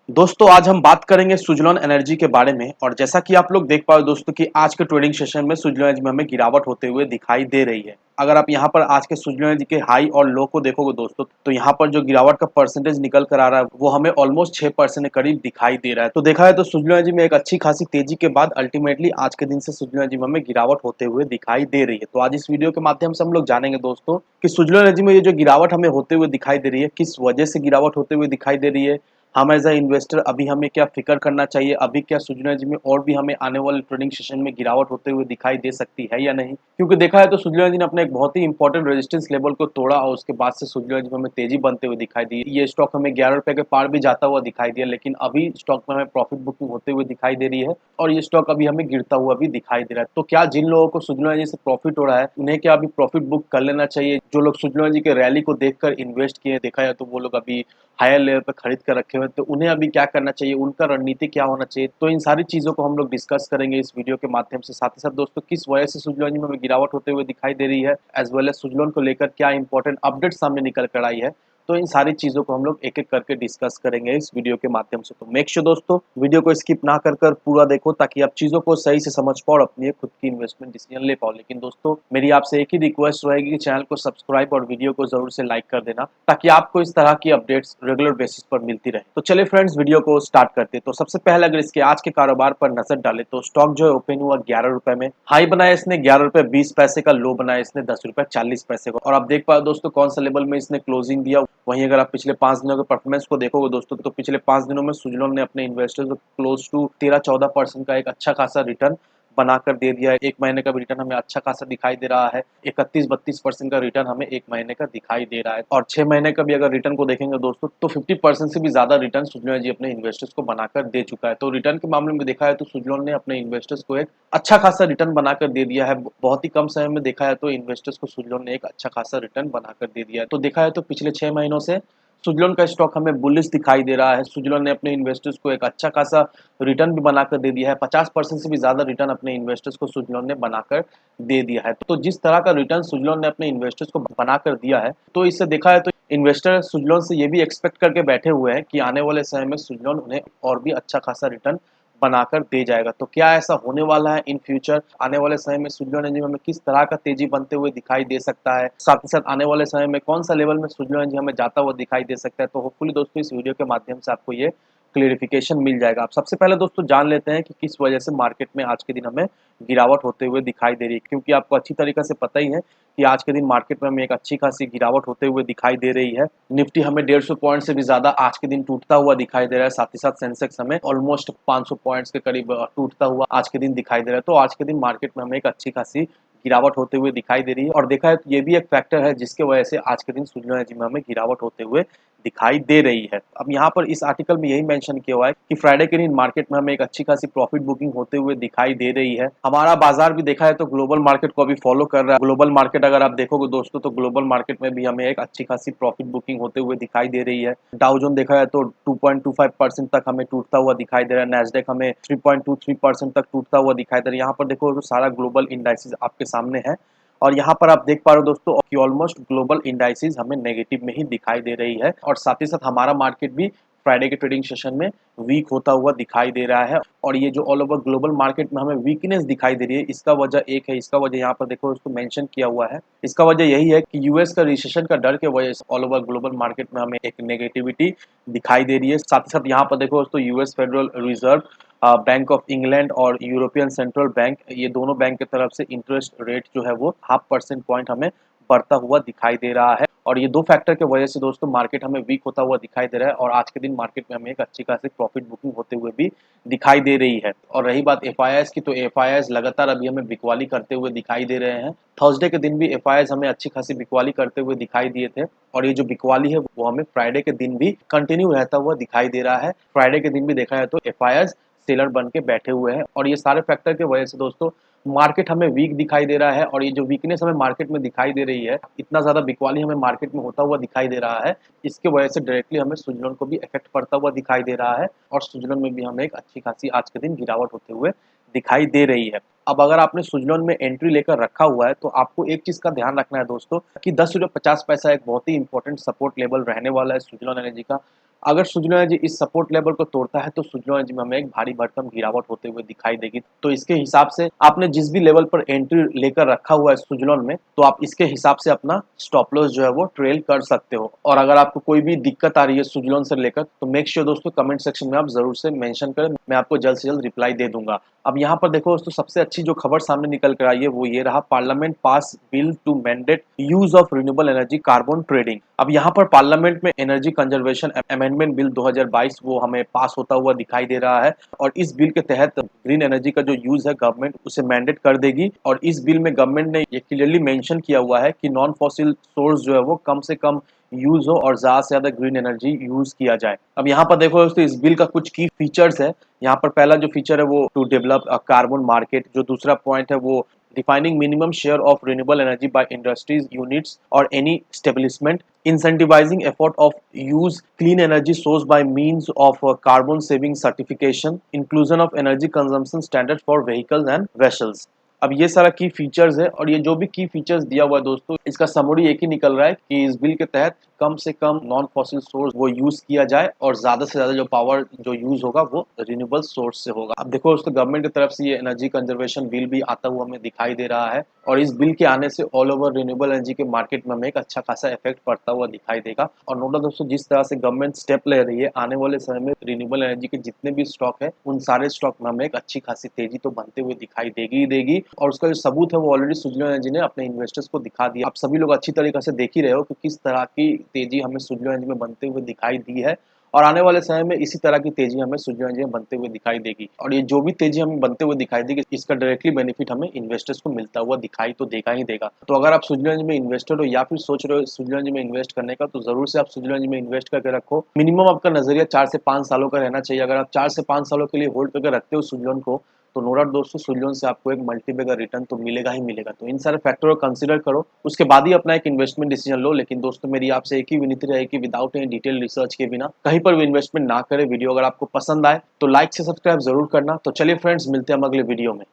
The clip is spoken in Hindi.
दोस्तों आज हम बात करेंगे सुज़लॉन एनर्जी के बारे में। और जैसा कि आप लोग देख पाओ दोस्तों कि आज के ट्रेडिंग सेशन में सुज़लॉन एनर्जी में हमें गिरावट होते हुए दिखाई दे रही है। अगर आप यहाँ पर आज के सुज़लॉन एनर्जी के हाई और लो को देखोगे दोस्तों, तो यहाँ पर जो गिरावट का परसेंटेज निकल कर आ रहा है वो हमें ऑलमोस्ट 6% के करीब दिखाई दे रहा है। तो देखा है तो सुज़लॉन एनर्जी में एक अच्छी खासी तेजी के बाद अल्टीमेटली आज के दिन से सुज़लॉन एनर्जी में हमें गिरावट होते हुए दिखाई दे रही है। तो आज इस वीडियो के माध्यम से हम लोग जानेंगे दोस्तों कि सुज़लॉन एनर्जी में ये जो गिरावट हमें होते हुए दिखाई दे रही है, किस वजह से गिरावट होते हुए दिखाई दे रही है, हम एज अ इन्वेस्टर अभी हमें क्या फ़िक्र करना चाहिए, अभी क्या सुज़लॉन एनर्जी में और भी हमें आने वाले ट्रेडिंग सेशन में गिरावट होते हुए दिखाई दे सकती है या नहीं? क्योंकि देखा है तो सुज़लॉन एनर्जी ने अपने एक बहुत ही इंपॉर्टेंट रेजिस्टेंस लेवल को तोड़ा और उसके बाद से सुज़लॉन एनर्जी में हमें तेज़ी बनते हुए दिखाई दी। ये स्टॉक हमें ₹11 के पार भी जाता हुआ दिखाई दिया, लेकिन अभी स्टॉक में हमें प्रॉफिट बुकिंग होते हुए दिखाई दे रही है और ये स्टॉक अभी हमें गिरता हुआ भी दिखाई दे रहा है। तो क्या जिन लोगों को सुज़लॉन एनर्जी से प्रॉफिट हो रहा है, उन्हें क्या अभी प्रॉफिट बुक कर लेना चाहिए? जो लोग सुज़लॉन एनर्जी के रैली को देखकर इन्वेस्ट किए, देखा जाए तो वो लोग अभी हायर लेवल पे खरीद कर रखे हुए हैं, तो उन्हें अभी क्या करना चाहिए, उनका रणनीति क्या होना चाहिए? तो इन सारी चीज़ों को हम लोग डिस्कस करेंगे इस वीडियो के माध्यम से। साथ ही साथ दोस्तों किस वजह से सुज़लॉन एनर्जी में हमें गिरावट होते हुए दिखाई दे रही है, एज़ वेल एज़ सुज़लॉन को लेकर क्या इंपॉर्टेंट अपडेट सामने निकल कर आई है। तो इन सारी चीज़ों को हम लोग एक-एक करके डिस्कस करेंगे इस वीडियो के माध्यम से। तो मेक श्योर दोस्तों वीडियो को स्किप ना कर पूरा देखो, ताकि आप चीज़ों को सही से समझ पाओ और अपनी खुद की इन्वेस्टमेंट डिसीजन ले पाओ। लेकिन दोस्तों मेरी आपसे एक ही रिक्वेस्ट रहेगी कि चैनल को सब्सक्राइब और वीडियो को ज़रूर से लाइक कर देना, ताकि आपको इस तरह की अपडेट्स रेगुलर बेसिस पर मिलती रहे। तो चलिए फ्रेंड्स वीडियो को स्टार्ट करते हैं। तो सबसे पहले अगर इसके आज के कारोबार पर नजर डालें तो स्टॉक जो है ओपन हुआ ₹11 में, हाई बनाया इसने ₹11.20 का, लो बनाया इसने ₹10.40 का। और आप देख पाओ दोस्तों कौन सा लेवल में इसने क्लोजिंग दिया। वहीं अगर आप पिछले 5 दिनों के परफॉर्मेंस को देखोगे दोस्तों, तो पिछले 5 दिनों में सुज़लॉन ने अपने इन्वेस्टर्स को क्लोज टू 13-14% का एक अच्छा खासा रिटर्न बनाकर दे दिया है। 1 महीने का भी रिटर्न हमें अच्छा खासा दिखाई दे रहा है। 31-32% का रिटर्न हमें 1 महीने का दिखाई दे रहा है। और 6 महीने का भी अगर रिटर्न को देखेंगे दोस्तों, तो 50% से भी ज़्यादा रिटर्न सुज़लॉन एनर्जी अपने इन्वेस्टर्स को बनाकर दे चुका है। तो रिटर्न के मामले में देखा है तो सुज़लॉन ने अपने इन्वेस्टर्स को एक अच्छा खासा रिटर्न बनाकर दे दिया है। बहुत ही कम समय में देखा है तो इन्वेस्टर्स को सुज़लॉन ने एक अच्छा खासा रिटर्न बनाकर दे दिया है। तो देखा है तो पिछले 6 महीनों से सुज़लॉन का स्टॉक हमें बुलिश दिखाई दे रहा है। सुज़लॉन ने अपने इन्वेस्टर्स को एक अच्छा खासा रिटर्न भी बनाकर दे दिया है। 50% से भी ज़्यादा रिटर्न अपने इन्वेस्टर्स को सुज़लॉन ने बनाकर दे दिया है। तो जिस तरह का रिटर्न सुज़लॉन ने अपने इन्वेस्टर्स को बनाकर दिया है, तो इससे देखा है तो इन्वेस्टर सुज़लॉन से ये भी एक्सपेक्ट करके बैठे हुए हैं कि आने वाले समय में सुज़लॉन उन्हें और भी अच्छा खासा रिटर्न बनाकर दे जाएगा। तो क्या ऐसा होने वाला है इन फ्यूचर? आने वाले समय में सुज़लॉन एनर्जी में हमें किस तरह का तेजी बनते हुए दिखाई दे सकता है? साथ ही साथ आने वाले समय में कौन सा लेवल में सुज़लॉन एनर्जी हमें जाता हुआ दिखाई दे सकता है? तो होपफुली दोस्तों इस वीडियो के माध्यम से आपको ये क्लेरिफिकेशन मिल जाएगा। आप सबसे पहले दोस्तों जान लेते हैं कि किस वजह से मार्केट में आज के दिन हमें गिरावट होते हुए दिखाई दे रही है। क्योंकि आपको अच्छी तरीके से पता ही है कि आज के दिन मार्केट में हमें एक अच्छी खासी गिरावट होते हुए दिखाई दे रही है। निफ्टी हमें 150 पॉइंट से भी ज़्यादा आज के दिन टूटता हुआ दिखाई दे रहा है। साथ ही साथ सेंसेक्स हमें ऑलमोस्ट 500 पॉइंट्स के करीब टूटता हुआ आज के दिन दिखाई दे रहा है। तो आज के दिन मार्केट में हमें एक अच्छी खासी गिरावट होते हुए दिखाई दे रही है। और देखा है तो ये भी एक फैक्टर है जिसके वजह से आज के दिन सुज़लॉन एनर्जी में हमें गिरावट होते हुए दिखाई दे रही है। अब यहाँ पर इस आर्टिकल में यही मेंशन किया हुआ है कि फ्राइडे के दिन मार्केट में हमें एक अच्छी खासी प्रॉफिट बुकिंग होते हुए दिखाई दे रही है। हमारा बाजार भी देखा है तो ग्लोबल मार्केट को अभी फॉलो कर रहा है। ग्लोबल मार्केट अगर आप देखोगे दोस्तों, तो ग्लोबल मार्केट में भी हमें एक अच्छी खासी प्रॉफिट बुकिंग होते हुए दिखाई दे रही है। डाउ जोन देखा है तो 2.25% तक हमें टूटता हुआ दिखाई दे रहा है। नैस्डैक हमें 3.23% तक टूटता हुआ दिखाई दे रहा है। यहाँ पर देखो तो सारा ग्लोबल इंडाइसेस आपके सामने है। और यहाँ पर आप देख पा रहे हो दोस्तों कि ऑलमोस्ट ग्लोबल इंडाइसेस हमें नेगेटिव में ही दिखाई दे रही है। और साथ ही साथ हमारा मार्केट भी फ्राइडे के ट्रेडिंग सेशन में वीक होता हुआ दिखाई दे रहा है। और ये जो ऑल ओवर ग्लोबल मार्केट में हमें वीकनेस दिखाई दे रही है, इसका वजह एक है। इसका वजह यहाँ पर देखो उसको मेंशन किया हुआ है। इसका वजह यही है कि यूएस का रिसेशन का डर के वजह से ऑल ओवर ग्लोबल मार्केट में हमें एक नेगेटिविटी दिखाई दे रही है। साथ ही साथ यहाँ पर देखो दोस्तों US federal reserve, bank of England और यूरोपियन सेंट्रल बैंक, ये दोनों बैंक की तरफ से इंटरेस्ट रेट जो है वो 0.5% हमें बढ़ता हुआ दिखाई दे रहा है। और ये दो फैक्टर की वजह से दोस्तों मार्केट हमें वीक होता हुआ दिखाई दे रहा है। और आज के दिन मार्केट में हमें एक अच्छी खासी प्रॉफिट बुकिंग होते हुए भी दिखाई दे रही है। और रही बात एफआईआईएस की, तो एफआईआईएस लगातार अभी हमें बिकवाली करते हुए दिखाई दे रहे हैं। थर्सडे के दिन भी एफआईआईएस हमें अच्छी खासी बिकवाली करते हुए दिखाई दिए थे। और ये जो बिकवाली है वो हमें फ्राइडे के दिन भी कंटिन्यू रहता हुआ दिखाई दे रहा है। फ्राइडे के दिन भी देखा जाए तो एफआईआईएस सेलर बन के बैठे हुए हैं। और ये सारे फैक्टर की वजह से दोस्तों मार्केट हमें वीक दिखाई दे रहा है। और ये जो वीकनेस हमें मार्केट में दिखाई दे रही है, इतना ज़्यादा बिकवाली हमें मार्केट में होता हुआ दिखाई दे रहा है, इसके वजह से डायरेक्टली हमें सुज़लॉन को भी इफेक्ट पड़ता हुआ दिखाई दे रहा है। और सुज़लॉन में भी हमें एक अच्छी खासी आज के दिन गिरावट होते हुए दिखाई दे रही है। अब अगर आपने सुज़लॉन में एंट्री लेकर रखा हुआ है, तो आपको एक चीज़ का ध्यान रखना है दोस्तों कि ₹10.50 एक बहुत ही इंपॉर्टेंट सपोर्ट लेवल रहने वाला है सुज़लॉन एनर्जी का। अगर सुजलॉन एनर्जी इस सपोर्ट लेवल को तोड़ता है तो सुजलॉन एनर्जी में हमें एक भारी भरकम गिरावट होते हुए दिखाई देगी। तो इसके हिसाब से आपने जिस भी लेवल पर एंट्री लेकर रखा हुआ है सुजलॉन में, तो आप इसके हिसाब से अपना स्टॉप लॉस जो है वो ट्रेल कर सकते हो। और अगर आपको कोई भी दिक्कत आ रही है सुजलॉन से लेकर, तो मेक श्योर दोस्तों कमेंट सेक्शन में आप जरूर से मेंशन करें, मैं आपको जल्द से जल्द रिप्लाई दे दूंगा। अब यहाँ पर देखो दोस्तों, सबसे अच्छी जो खबर सामने निकल कर आई है वो ये रहा, parliament pass bill to mandate use of renewable energy carbon trading. अब यहाँ पर पार्लियामेंट में एनर्जी कंजर्वेशन अमेंडमेंट बिल 2022 वो हमें पास होता हुआ दिखाई दे रहा है। और इस बिल के तहत ग्रीन एनर्जी का जो यूज है गवर्नमेंट उसे मैंडेट कर देगी। और इस बिल में गवर्नमेंट ने ये क्लियरली मेंशन किया हुआ है कि नॉन फॉसिल सोर्स जो है वो कम से कम यूज हो और ज्यादा से ज्यादा ग्रीन एनर्जी यूज किया जाए। अब यहाँ पर देखो दोस्तों, इस बिल का कुछ की फीचर्स है। यहाँ पर पहला जो फीचर है वो टू डेवलप कार्बन मार्केट, जो दूसरा पॉइंट है वो defining minimum share of renewable energy by industries units और any establishment, incentivizing effort of use clean energy source by means of carbon saving certification, inclusion of energy consumption standard for vehicles and vessels। अब ये सारा की फीचर्स है। और ये जो भी की फीचर्स दिया हुआ है दोस्तों, इसका समरी एक ही निकल रहा है कि इस बिल के तहत कम से कम नॉन फॉसिल सोर्स वो यूज किया जाए और ज्यादा से ज्यादा जो पावर जो यूज होगा वो रिन्यूएबल सोर्स से होगा। अब देखो दोस्तों, गवर्नमेंट की तरफ से ये एनर्जी कंजर्वेशन बिल भी आता हुआ हमें दिखाई दे रहा है। और इस बिल के आने से ऑल ओवर रिन्यूएबल एनर्जी के मार्केट में हमें एक अच्छा खासा इफेक्ट पड़ता हुआ दिखाई देगा। और नोटा दोस्तों, जिस तरह से गवर्नमेंट स्टेप ले रही है, आने वाले समय में रिन्यूएबल एनर्जी के जितने भी स्टॉक है उन सारे स्टॉक में हमें एक अच्छी खासी तेजी तो बनते हुए दिखाई देगी ही देगी। और उसका जो सबूत है वो ऑलरेडी सुजलॉन एनर्जी ने अपने इन्वेस्टर्स को दिखा दिया। आप सभी लोग अच्छी तरीके से देख ही रहे हो कि किस तरह की तेजी हमें सुजलॉन एनर्जी में बनते हुए दिखाई दी है। और आने वाले समय में इसी तरह की तेजी हमें सुजलॉन एनर्जी में बनते हुए दिखाई देगी। और ये जो भी तेजी हमें बनते हुए दिखाई देगी, इसका डायरेक्टली बेनिफिट हमें इन्वेस्टर्स को मिलता हुआ दिखाई तो देगा ही देगा। तो अगर आप सुजलॉन एनर्जी में इन्वेस्टर हो या फिर सोच रहे हो सुजलॉन एनर्जी में इन्वेस्ट करने का, तो जरूर से आप सुजलॉन एनर्जी में इन्वेस्ट करके रखो। मिनिमम आपका नजरिया 4 से 5 सालों का रहना चाहिए। अगर आप 4 से 5 सालों के लिए होल्ड करके रखते हो सुजलॉन को, तो नो डाउट दोस्तों सुजलॉन से आपको एक मल्टीबैगर रिटर्न तो मिलेगा ही मिलेगा। तो इन सारे फैक्टरों को कंसीडर करो, उसके बाद ही अपना एक इन्वेस्टमेंट डिसीजन लो। लेकिन दोस्तों, मेरी आपसे एक ही विनती रहेगी कि विदाउट एनी डिटेल रिसर्च के बिना कहीं पर भी इन्वेस्टमेंट ना करें। वीडियो अगर आपको पसंद आए तो लाइक से सब्सक्राइब जरूर करना। तो चलिए फ्रेंड्स, मिलते हैं हम अगले वीडियो में।